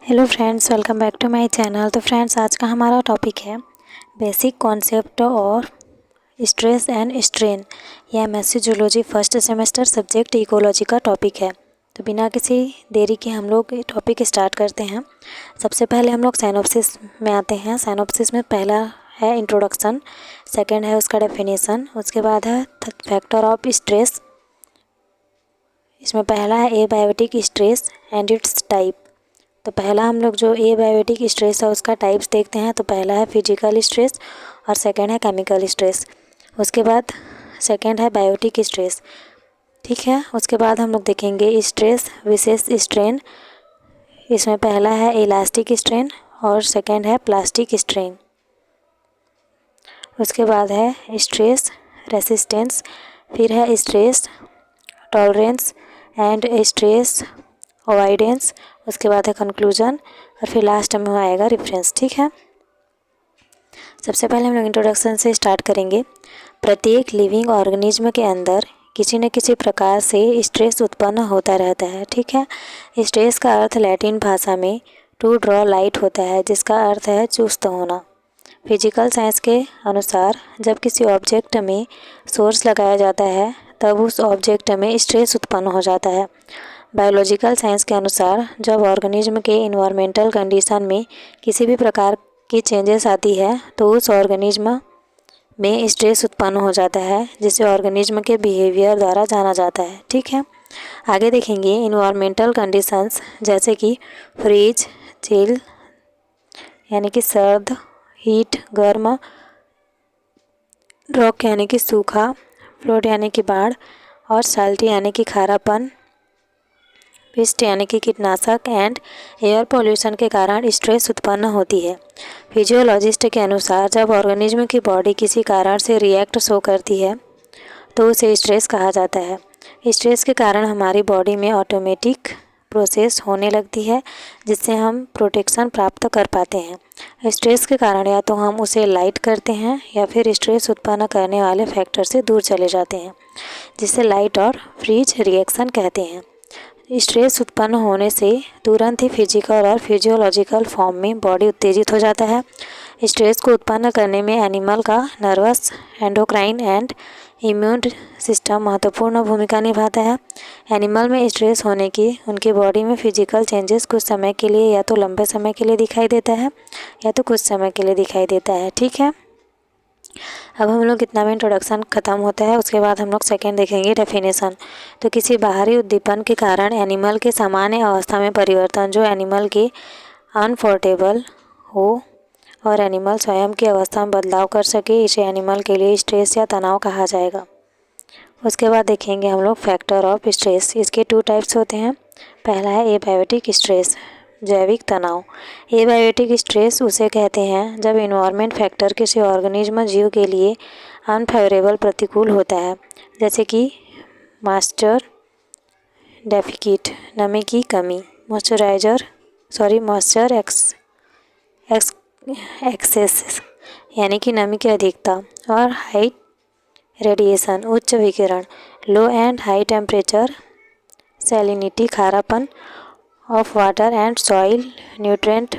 Hello friends, welcome back to my channel. तो friends, आज का हमारा टॉपिक है बेसिक कॉन्सेप्ट और स्ट्रेस एंड स्ट्रेन। यह MSc zoology first semester subject ecology का टॉपिक है। तो बिना किसी देरी के हम लोग टॉपिक स्टार्ट करते हैं। सबसे पहले हम लोग साइनॉप्सिस में आते हैं। साइनॉप्सिस में पहला है इंट्रोडक्शन, सेकेंड है उसका डेफिनेशन, उसके बाद है फैक्टर ऑफ स्ट्रेस। इसमें पहला है abiotic stress and it's type. तो पहला हम लोग जो एबायोटिक स्ट्रेस है उसका टाइप्स देखते हैं। तो पहला है फिजिकल स्ट्रेस और सेकंड है केमिकल स्ट्रेस। उसके बाद सेकंड है बायोटिक स्ट्रेस, ठीक है। उसके बाद हम लोग देखेंगे स्ट्रेस विशेष स्ट्रेन। इसमें पहला है इलास्टिक स्ट्रेन और सेकंड है प्लास्टिक स्ट्रेन। उसके बाद है स्ट्रेस रेसिस्टेंस, फिर है stress tolerance and stress avoidance. उसके बाद है कंक्लूजन और फिर लास्ट में आएगा रेफरेंस, ठीक है। सबसे पहले हम लोग इंट्रोडक्शन से स्टार्ट करेंगे। प्रत्येक लिविंग ऑर्गेनिज्म के अंदर किसी न किसी प्रकार से स्ट्रेस उत्पन्न होता रहता है, ठीक है। स्ट्रेस का अर्थ लैटिन भाषा में टू ड्रॉ लाइट होता है, जिसका अर्थ है चुस्त होना। फिजिकल साइंस के अनुसार जब किसी ऑब्जेक्ट में सोर्स लगाया जाता है तब उस ऑब्जेक्ट में स्ट्रेस उत्पन्न हो जाता है। बायोलॉजिकल साइंस के अनुसार जब ऑर्गेनिज्म के इन्वायरमेंटल कंडीशन में किसी भी प्रकार की चेंजेस आती है तो उस ऑर्गेनिज्म में स्ट्रेस उत्पन्न हो जाता है, जिसे ऑर्गेनिज्म के बिहेवियर द्वारा जाना जाता है, ठीक है। आगे देखेंगे इन्वायरमेंटल कंडीशंस, जैसे कि फ्रीज, चिल यानी कि सर्द, हीट गर्म, रॉक यानी कि सूखा, फ्लोड यानी कि बाढ़ और साल्टी यानी कि खारापन, पेस्ट यानी कि कीटनाशक एंड एयर पोल्यूशन के कारण स्ट्रेस उत्पन्न होती है। फिजियोलॉजिस्ट के अनुसार जब ऑर्गेनिज्म की बॉडी किसी कारण से रिएक्ट शो करती है तो उसे स्ट्रेस कहा जाता है। स्ट्रेस के कारण हमारी बॉडी में ऑटोमेटिक प्रोसेस होने लगती है, जिससे हम प्रोटेक्शन प्राप्त कर पाते हैं। स्ट्रेस के कारण या तो हम उसे लाइट करते हैं या फिर स्ट्रेस उत्पन्न करने वाले फैक्टर से दूर चले जाते हैं, जिसे लाइट और फ्रीज रिएक्शन कहते हैं। स्ट्रेस उत्पन्न होने से तुरंत ही फिजिकल और फिजियोलॉजिकल फॉर्म में बॉडी उत्तेजित हो जाता है। स्ट्रेस को उत्पन्न करने में एनिमल का nervous, endocrine and immune system महत्वपूर्ण भूमिका निभाता है। एनिमल में स्ट्रेस होने की उनकी बॉडी में फिजिकल चेंजेस कुछ समय के लिए या तो लंबे समय के लिए दिखाई देता है या तो कुछ समय के लिए दिखाई देता है, ठीक है। अब हम लोग इतना में इंट्रोडक्शन ख़त्म होता है। उसके बाद हम लोग सेकेंड देखेंगे डेफिनेशन। तो किसी बाहरी उद्दीपन के कारण एनिमल के सामान्य अवस्था में परिवर्तन जो एनिमल के अनफोर्टेबल हो और एनिमल स्वयं की अवस्था में बदलाव कर सके, इसे एनिमल के लिए स्ट्रेस या तनाव कहा जाएगा। उसके बाद देखेंगे हम लोग फैक्टर ऑफ स्ट्रेस। इसके 2 टाइप्स होते हैं। पहला है एबायोटिक स्ट्रेस, जैविक तनाव। एबायोटिक स्ट्रेस उसे कहते हैं जब इन्वायरमेंट फैक्टर किसी ऑर्गेनिज्म जीव के लिए अनफेवरेबल प्रतिकूल होता है, जैसे कि मॉइस्चर डेफिसिट नमी की कमी, मॉइस्चर एक्सेस यानी कि नमी की अधिकता, और हाई रेडिएशन उच्च विकिरण, low and high temperature, salinity खारापन of water and soil, nutrient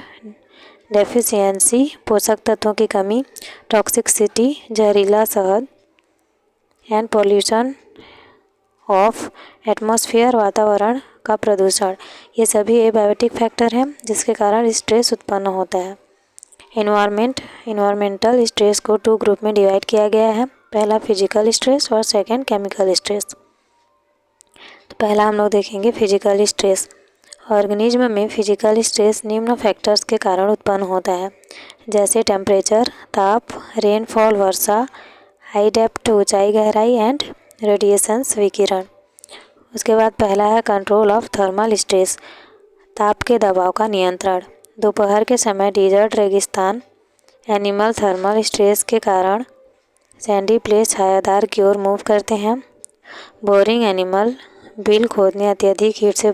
deficiency पोषक तत्वों की कमी, टॉक्सिसिटी जहरीला शहद एंड पॉल्यूशन ऑफ एटमॉस्फेयर वातावरण का प्रदूषण, ये सभी एबायोटिक फैक्टर हैं जिसके कारण स्ट्रेस उत्पन्न होता है। इन्वायरमेंटल स्ट्रेस को 2 ग्रुप में डिवाइड किया गया है। पहला फिजिकल स्ट्रेस और सेकंड केमिकल स्ट्रेस। तो पहला हम लोग देखेंगे फिजिकल स्ट्रेस। ऑर्गेनिज्म में फिजिकल स्ट्रेस निम्न फैक्टर्स के कारण उत्पन्न होता है, जैसे टेम्परेचर ताप, रेनफॉल वर्षा, हाई डेप्थ ऊंचाई गहराई एंड रेडिएशंस विकिरण। उसके बाद पहला है कंट्रोल ऑफ थर्मल स्ट्रेस, ताप के दबाव का नियंत्रण। दोपहर के समय डिजर्ट रेगिस्तान एनिमल थर्मल स्ट्रेस के कारण सैंडी प्लेस छायादार की ओर मूव करते हैं। बोरिंग एनिमल बिल खोदने अत्यधिक हीट से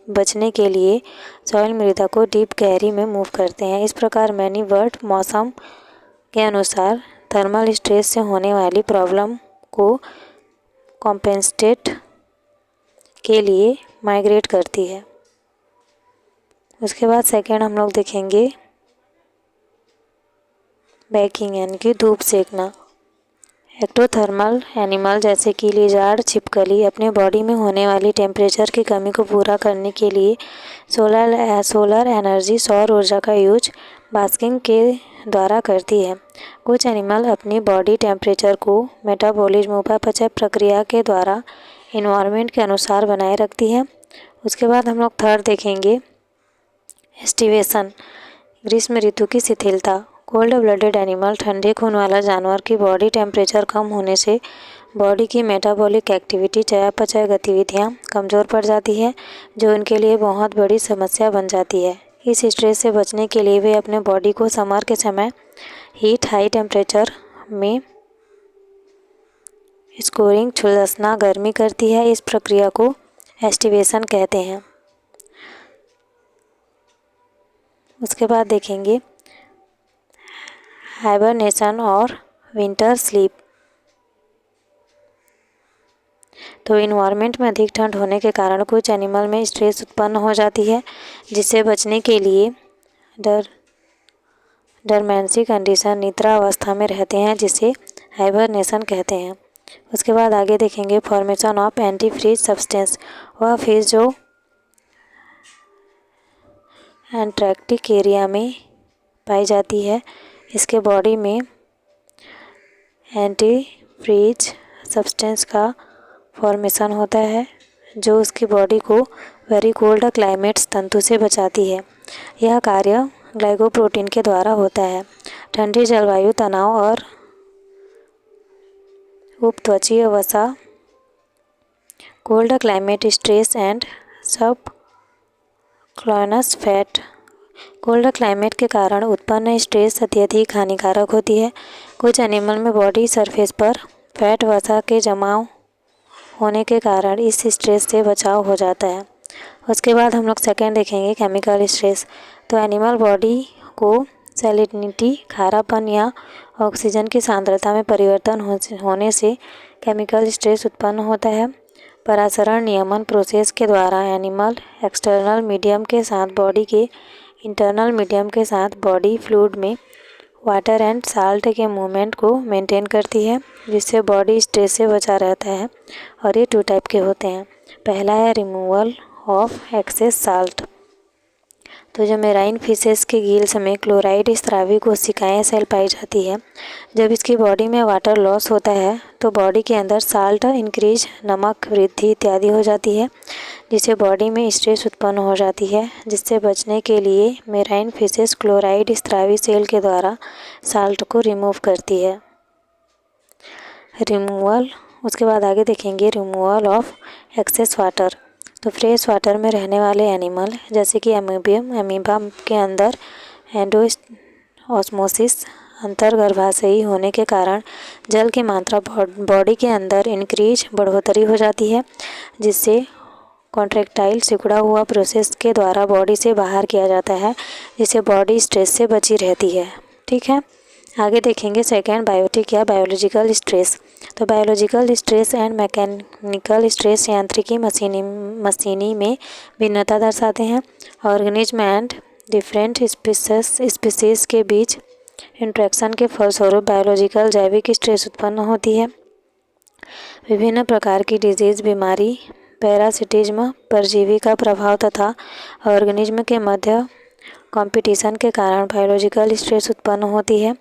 बचने के लिए सॉइल मृदा को डीप गहरी में मूव करते हैं। इस प्रकार मैनी बर्ड मौसम के अनुसार थर्मल स्ट्रेस से होने वाली प्रॉब्लम को कॉम्पेंसेट के लिए माइग्रेट करती है। उसके बाद सेकेंड हम लोग देखेंगे बेकिंग यानी कि धूप सेकना। एक्टोथर्मल एनिमल जैसे कि लिजार्ड, छिपकली अपने बॉडी में होने वाली टेम्परेचर की कमी को पूरा करने के लिए सोलर एनर्जी सौर ऊर्जा का यूज बास्किंग के द्वारा करती है। कुछ एनिमल अपनी बॉडी टेम्परेचर को मेटाबॉलिज्म उपापचय प्रक्रिया के द्वारा इन्वायरमेंट के अनुसार बनाए रखती है। उसके बाद हम लोग थर्ड देखेंगे एस्टिवेशन, ग्रीष्म ऋतु की शिथिलता। कोल्ड ब्लडेड एनिमल ठंडे खून वाला जानवर की बॉडी टेम्परेचर कम होने से बॉडी की मेटाबॉलिक एक्टिविटी चयापचय गतिविधियाँ कमज़ोर पड़ जाती है, जो उनके लिए बहुत बड़ी समस्या बन जाती है। इस स्ट्रेस से बचने के लिए वे अपने बॉडी को समर के समय हीट हाई टेम्परेचर में स्कोरिंग झुलसना गर्मी करती है। इस प्रक्रिया को एस्टिवेशन कहते हैं। उसके बाद देखेंगे हाइबरनेशन और विंटर स्लीप। तो इन्वायरमेंट में अधिक ठंड होने के कारण कुछ एनिमल में स्ट्रेस उत्पन्न हो जाती है, जिससे बचने के लिए डरमेंसी कंडीशन निद्रा अवस्था में रहते हैं, जिसे हाइबरनेशन कहते हैं। उसके बाद आगे देखेंगे formation of anti freeze substance. वह फेज जो एंटार्कटिक एरिया में पाई जाती है। इसके बॉडी में एंटी फ्रीज सब्सटेंस का फॉर्मेशन होता है, जो उसकी बॉडी को वेरी कोल्ड क्लाइमेट्स तंतु से बचाती है। यह कार्य ग्लाइकोप्रोटीन के द्वारा होता है। ठंडी जलवायु तनाव और उपत्वचीय वसा, कोल्ड क्लाइमेट स्ट्रेस एंड सब क्लॉनस फैट। कोल्ड क्लाइमेट के कारण उत्पन्न स्ट्रेस अत्यधिक हानिकारक होती है। कुछ एनिमल में बॉडी सरफेस पर फैट वसा के जमाव होने के कारण इस स्ट्रेस से बचाव हो जाता है। उसके बाद हम लोग सेकेंड देखेंगे केमिकल स्ट्रेस। तो एनिमल बॉडी को सैलिनिटी, खारापन या ऑक्सीजन की सांद्रता में परिवर्तन होने से केमिकल स्ट्रेस उत्पन्न होता है। परासरण नियमन प्रोसेस के द्वारा एनिमल एक्सटर्नल मीडियम के साथ बॉडी के इंटरनल मीडियम के साथ बॉडी फ्लूइड में वाटर एंड साल्ट के मूवमेंट को मेंटेन करती है, जिससे बॉडी स्ट्रेस से बचा रहता है। और ये 2 टाइप के होते हैं। पहला है रिमूवल ऑफ एक्सेस साल्ट। तो जो मेराइन फिशेस के गिल्स में क्लोराइड स्रावी कोशिकाएं सेल पाई जाती है। जब इसकी बॉडी में वाटर लॉस होता है तो बॉडी के अंदर साल्ट इंक्रीज, नमक वृद्धि इत्यादि हो जाती है, जिससे बॉडी में स्ट्रेस उत्पन्न हो जाती है। जिससे बचने के लिए मेराइन फिशेस क्लोराइड स्रावी सेल के द्वारा साल्ट को रिमूव करती है। रिमूवल। उसके बाद आगे देखेंगे रिमूवल ऑफ एक्सेस वाटर। तो फ्रेश वाटर में रहने वाले एनिमल जैसे कि अमीबा के अंदर एंडोऑस्मोसिस अंतर्गर्भाशयी होने के कारण जल की मात्रा बॉडी के अंदर इंक्रीज बढ़ोतरी हो जाती है, जिससे कॉन्ट्रैक्टाइल सिकुड़ा हुआ प्रोसेस के द्वारा बॉडी से बाहर किया जाता है, जिससे बॉडी स्ट्रेस से बची रहती है। ठीक है, आगे देखेंगे सेकेंड बायोटिक या बायोलॉजिकल स्ट्रेस। तो biological stress and mechanical stress यांत्रिकी मशीनी में भिन्नता दर्शाते हैं। ऑर्गेनिज्म एंड डिफरेंट स्पीसीज के बीच इंट्रैक्शन के फलस्वरूप बायोलॉजिकल जैविक स्ट्रेस उत्पन्न होती है। विभिन्न प्रकार की डिजीज, बीमारी, पैरासिटिज्म, परजीवी का प्रभाव तथा ऑर्गेनिज्म के मध्य कंपटीशन के कारण बायोलॉजिकल स्ट्रेस उत्पन्न होती है।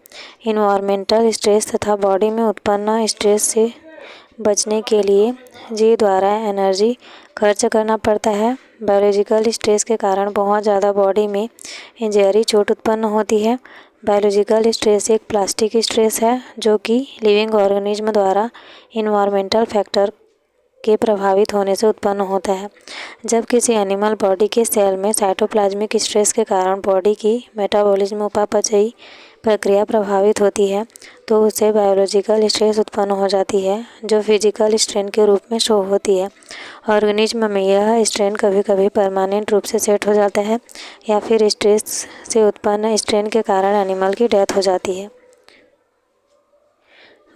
इन्वायरमेंटल स्ट्रेस तथा बॉडी में उत्पन्न स्ट्रेस से बचने के लिए जीव द्वारा एनर्जी खर्च करना पड़ता है। बायोलॉजिकल स्ट्रेस के कारण बहुत ज़्यादा बॉडी में इंजरी, चोट उत्पन्न होती है। बायोलॉजिकल स्ट्रेस एक प्लास्टिक स्ट्रेस है, जो कि लिविंग ऑर्गेनिज्म द्वारा इन्वायरमेंटल फैक्टर के प्रभावित होने से उत्पन्न होता है। जब किसी एनिमल बॉडी के सेल में साइटोप्लाज्मिक स्ट्रेस के कारण बॉडी की मेटाबॉलिज्म उपापचयी प्रक्रिया प्रभावित होती है, तो उसे बायोलॉजिकल स्ट्रेस उत्पन्न हो जाती है, जो फिजिकल स्ट्रेन के रूप में शो होती है। ऑर्गेनिज्म में यह स्ट्रेन कभी कभी परमानेंट रूप से सेट हो जाता है, या फिर स्ट्रेस से उत्पन्न स्ट्रेन के कारण एनिमल की डेथ हो जाती है।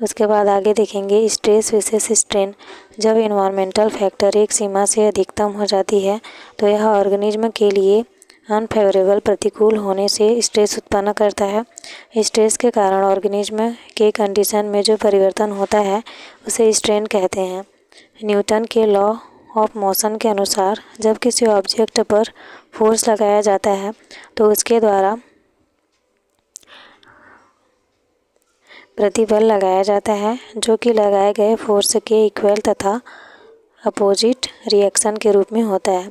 उसके बाद आगे देखेंगे स्ट्रेस विशेष स्ट्रेन। जब इन्वायरमेंटल फैक्टर एक सीमा से अधिकतम हो जाती है, तो यह ऑर्गेनिज्म के लिए अनफेवरेबल प्रतिकूल होने से स्ट्रेस उत्पन्न करता है। स्ट्रेस के कारण ऑर्गेनिज्म के कंडीशन में जो परिवर्तन होता है उसे स्ट्रेन कहते हैं। न्यूटन के लॉ ऑफ मोशन के अनुसार जब किसी ऑब्जेक्ट पर फोर्स लगाया जाता है तो उसके द्वारा प्रतिबल लगाया जाता है, जो कि लगाए गए फोर्स के इक्वल तथा अपोजिट रिएक्शन के रूप में होता है।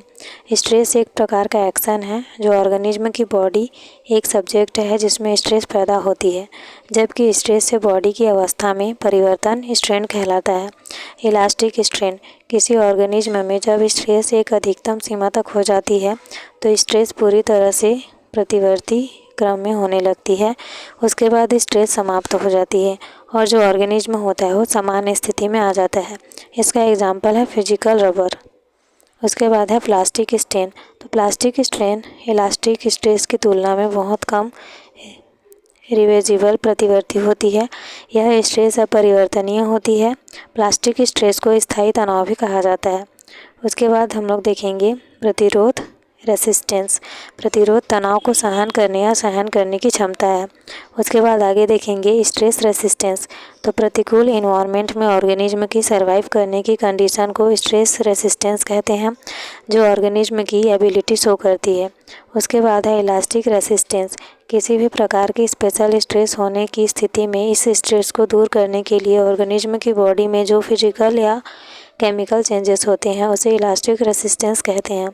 स्ट्रेस एक प्रकार का एक्शन है जो ऑर्गेनिज्म की बॉडी एक सब्जेक्ट है जिसमें स्ट्रेस पैदा होती है, जबकि स्ट्रेस से बॉडी की अवस्था में परिवर्तन स्ट्रेन कहलाता है। इलास्टिक स्ट्रेन किसी ऑर्गेनिज्म में जब स्ट्रेस एक अधिकतम सीमा तक हो जाती है तो स्ट्रेस पूरी तरह से प्रतिवर्ती क्रम में होने लगती है। उसके बाद स्ट्रेस समाप्त हो जाती है और जो ऑर्गेनिज्म होता है वो सामान्य स्थिति में आ जाता है। इसका एग्जाम्पल है फिजिकल रबर। उसके बाद है प्लास्टिक स्ट्रेन। तो प्लास्टिक स्ट्रेन इलास्टिक स्ट्रेस की तुलना में बहुत कम रिवर्सिबल प्रतिवर्ती होती है। यह स्ट्रेस अपरिवर्तनीय होती है। प्लास्टिक स्ट्रेस को स्थायी तनाव भी कहा जाता है। उसके बाद हम लोग देखेंगे प्रतिरोध रेसिस्टेंस। प्रतिरोध तनाव को सहन करने या सहन करने की क्षमता है। उसके बाद आगे देखेंगे स्ट्रेस रेसिस्टेंस। तो प्रतिकूल इन्वायरमेंट में ऑर्गेनिज्म की सर्वाइव करने की कंडीशन को स्ट्रेस रेसिस्टेंस कहते हैं, जो ऑर्गेनिज्म की एबिलिटी शो करती है। उसके बाद है इलास्टिक रेसिस्टेंस। किसी भी प्रकार की स्पेशल स्ट्रेस होने की स्थिति में इस स्ट्रेस को दूर करने के लिए ऑर्गेनिज्म की बॉडी में जो फिजिकल या केमिकल चेंजेस होते हैं उसे इलास्टिक रेसिस्टेंस कहते हैं।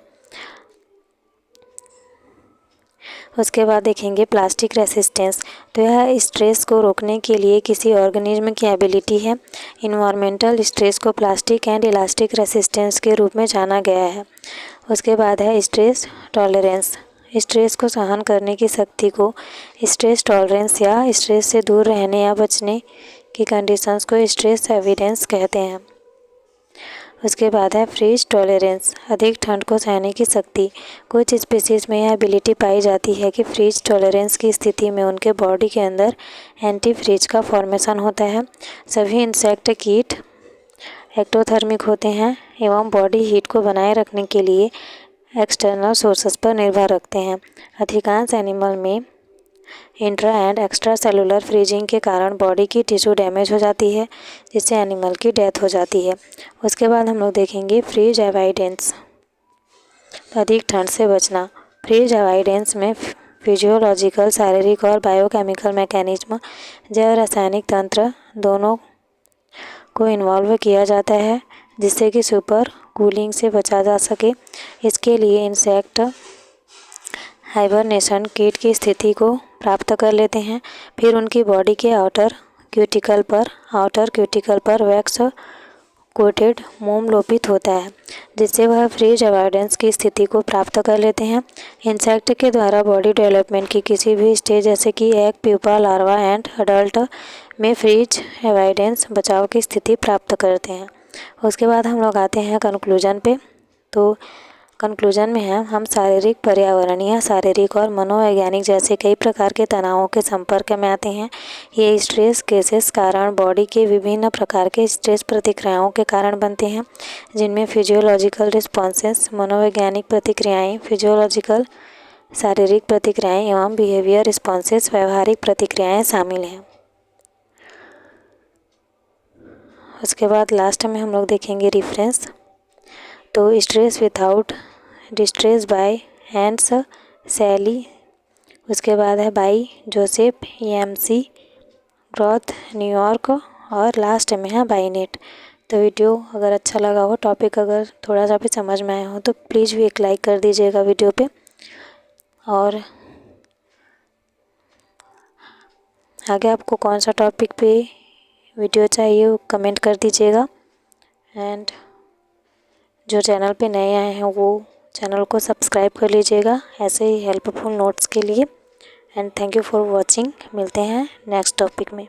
उसके बाद देखेंगे प्लास्टिक रेसिस्टेंस। तो यह स्ट्रेस को रोकने के लिए किसी ऑर्गेनिज्म की एबिलिटी है। इन्वायरमेंटल स्ट्रेस को प्लास्टिक एंड इलास्टिक रेसिस्टेंस के रूप में जाना गया है। उसके बाद है स्ट्रेस टॉलरेंस। स्ट्रेस को सहन करने की शक्ति को स्ट्रेस टॉलरेंस या स्ट्रेस से दूर रहने या बचने की कंडीशंस को स्ट्रेस एविडेंस कहते हैं। उसके बाद है फ्रीज टॉलरेंस। अधिक ठंड को सहने की शक्ति। कुछ स्पीसीज में यह एबिलिटी पाई जाती है कि फ्रीज टॉलरेंस की स्थिति में उनके बॉडी के अंदर एंटी फ्रीज का फॉर्मेशन होता है। सभी इंसेक्ट कीट एक्टोथर्मिक होते हैं एवं बॉडी हीट को बनाए रखने के लिए एक्सटर्नल सोर्सेस पर निर्भर रखते हैं। अधिकांश एनिमल में intra and extra cellular freezing के कारण बॉडी की टिश्यू डैमेज हो जाती है, जिससे एनिमल की डेथ हो जाती है। उसके बाद हम लोग देखेंगे फ्रीज एवॉइडेंस। अधिक ठंड से बचना। फ्रीज एवॉइडेंस में फिजियोलॉजिकल, शारीरिक और बायोकेमिकल मैकेनिज्म, जैव रासायनिक तंत्र दोनों को इन्वॉल्व किया जाता है जिससे कि सुपर कूलिंग से बचा जा सके। इसके लिए इंसेक्ट हाइबरनेशन कीट की स्थिति को प्राप्त कर लेते हैं। फिर उनकी बॉडी के आउटर क्यूटिकल पर वैक्स कोटेड मोम लोपित होता है, जिससे वह फ्रीज एवॉइडेंस की स्थिति को प्राप्त कर लेते हैं। इंसेक्ट के द्वारा बॉडी डेवलपमेंट की किसी भी स्टेज जैसे कि egg, pupa, larva and adult में फ्रीज एवॉइडेंस बचाव की स्थिति प्राप्त करते हैं। उसके बाद हम लोग आते हैं कंक्लूजन पे। तो कंक्लूजन में है हम शारीरिक, पर्यावरणीय, शारीरिक और मनोवैज्ञानिक जैसे कई प्रकार के तनावों के संपर्क में आते हैं। ये स्ट्रेस केसेस कारण बॉडी के विभिन्न प्रकार के स्ट्रेस प्रतिक्रियाओं के कारण बनते हैं, जिनमें फिजियोलॉजिकल रिस्पॉन्सेस, मनोवैज्ञानिक प्रतिक्रियाएं, फिजियोलॉजिकल शारीरिक प्रतिक्रियाएं एवं बिहेवियर रिस्पॉन्सेस, व्यवहारिक प्रतिक्रियाएं शामिल हैं। उसके बाद लास्ट में हम लोग देखेंगे रेफरेंस। तो stress without distress by Hans Selye. उसके बाद है by Joseph EMC growth, New York. और लास्ट में है बाई नेट। तो वीडियो अगर अच्छा लगा हो, टॉपिक अगर थोड़ा सा भी समझ में आया हो तो प्लीज़ भी एक लाइक कर दीजिएगा वीडियो पे, और आगे आपको कौन सा टॉपिक पे वीडियो चाहिए वो कमेंट कर दीजिएगा। एंड जो चैनल पे नए आए हैं वो चैनल को सब्सक्राइब कर लीजिएगा ऐसे ही हेल्पफुल नोट्स के लिए। And thank you for watching. मिलते हैं नेक्स्ट टॉपिक में।